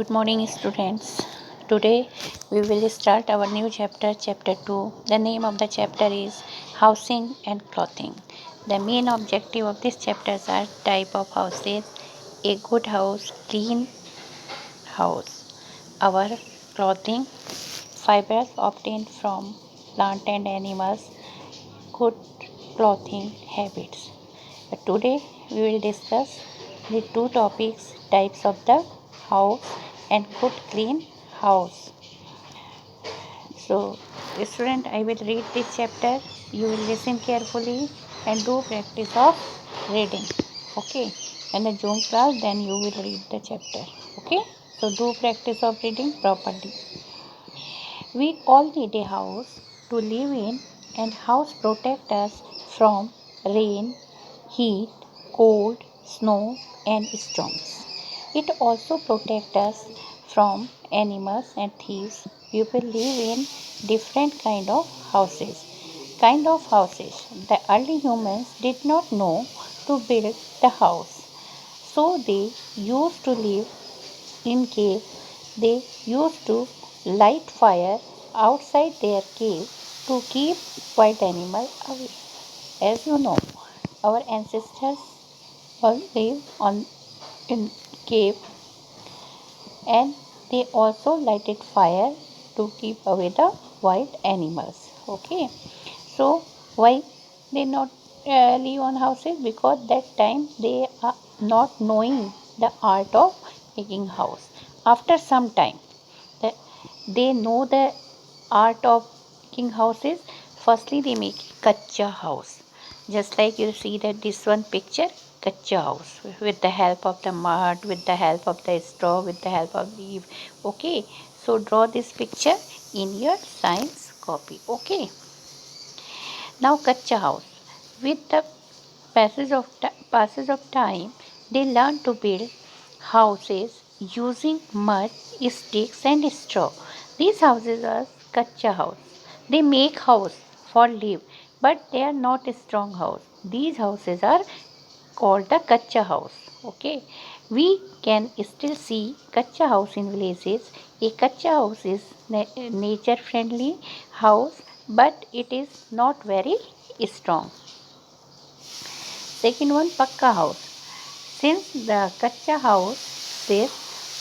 Good morning, students. Today we will start our new chapter, chapter 2. The name of the chapter is Housing and Clothing. The main objective of this chapter are type of houses, a good house, clean house, our clothing, fibers obtained from plant and animals, good clothing habits. But today we will discuss the two topics types of the house and good clean house. So, student, I will read this chapter. You will listen carefully and do practice of reading. Okay. When the Zoom class, then you will read the chapter. Okay. So, do practice of reading properly. We all need a house to live in, and house protect us from rain, heat, cold, snow, and storms. It also protect us from animals and thieves. People live in different kind of houses. Kind of houses. The early humans did not know to build the house, so they used to live in cave. They used to light fire outside their cave to keep wild animals away. As you know, our ancestors all lived on in cave, and they also lighted fire to keep away the wild animals. Okay, so why they not live on houses? Because that time they are not knowing the art of making house. After some time the, they know the art of making houses. Firstly they make kacha house, just like you see that this one picture, kacha house, with the help of the mud, with the help of the straw, with the help of leaf. Okay, so draw this picture in your science copy. Okay, now kacha house, with the passage of time, they learn to build houses using mud, sticks, and straw. These houses are kacha house. They make house for live, but they are not a strong house. These houses are called the kacha house. Okay, we can still see kacha house in villages. A kacha house is nature friendly house, but it is not very strong. Second one, pakka house. Since the kacha houses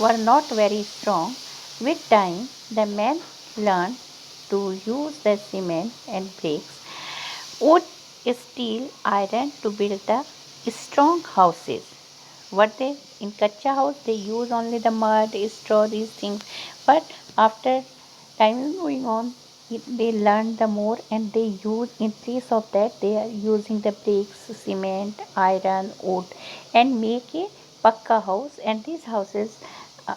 were not very strong, with time the men learned to use the cement and bricks, wood, steel, iron to build the strong houses. What they in kacha house they use only the mud, straw, these things. But after time is going on, they learn the more, and they use in place of that they are using the bricks, cement, iron, wood, and make a pakka house. And these houses uh,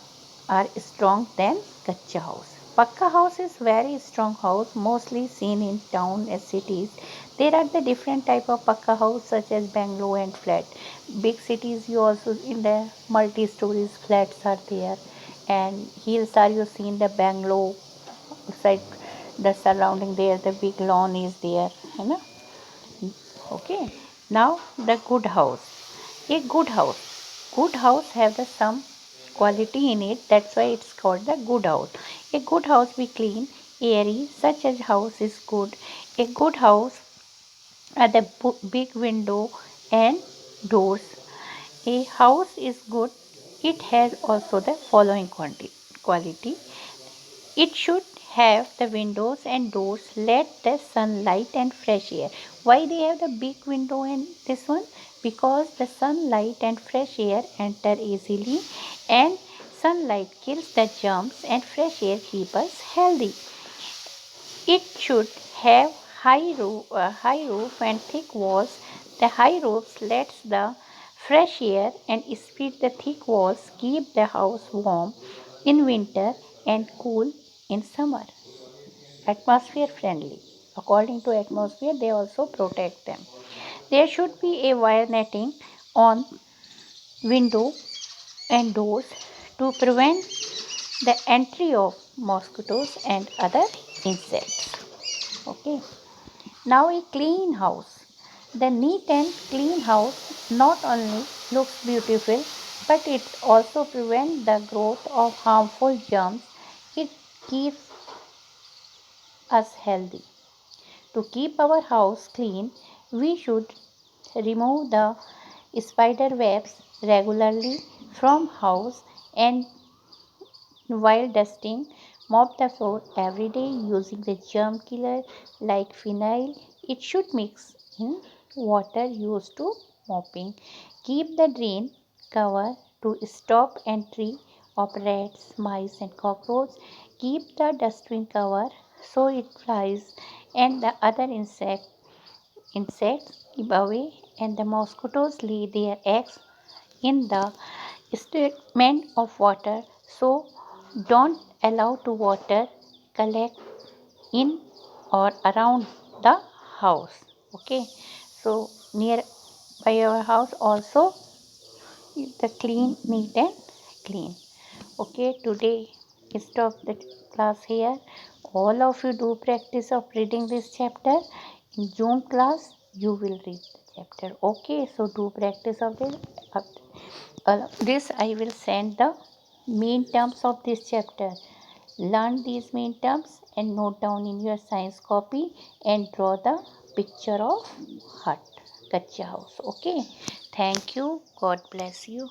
are strong than kacha house. Pakka house is very strong house, mostly seen in town and cities. There are the different type of pakka house such as bungalow and flat. Big cities you also in the multi stories flats are there, and hills are you see in the bungalow side, the surrounding there the big lawn is there, you know. Okay, now the good house. A good house have the some quality in it, that's why it's called the good house. A good house be clean, airy, such as house is good. A good house are the big window and doors. A house is good, it has also the following quality. It should have the windows and doors let the sunlight and fresh air. Why they have the big window and this one? Because the sunlight and fresh air enter easily, and sunlight kills the germs and fresh air keeps us healthy. It should have high roof and thick walls. The high roofs lets the fresh air, and speed the thick walls keep the house warm in winter and cool in summer. Atmosphere friendly. According to atmosphere, they also protect them. There should be a wire netting on window and doors to prevent the entry of mosquitoes and other insects. Okay. Now a clean house. The neat and clean house not only looks beautiful but it also prevents the growth of harmful germs. It keeps us healthy. To keep our house clean, we should remove the spider webs regularly from house, and while dusting, mop the floor every day using the germ killer like phenyl. It should mix in water used to mopping. Keep the drain cover to stop entry of rats, mice and cockroaches. Keep the dustbin cover so it flies and the other insects keep away, and the mosquitoes lay their eggs in the statement of water, so don't allow to water collect in or around the house. Okay, so near by your house also the clean, neat and clean. Okay, today stop the class here. All of you do practice of reading this chapter. In June class you will read the chapter. Okay, so do practice of this. This I will send the main terms of this chapter. Learn these main terms and note down in your science copy and draw the picture of hut, kacha house. Okay, thank you. God bless you.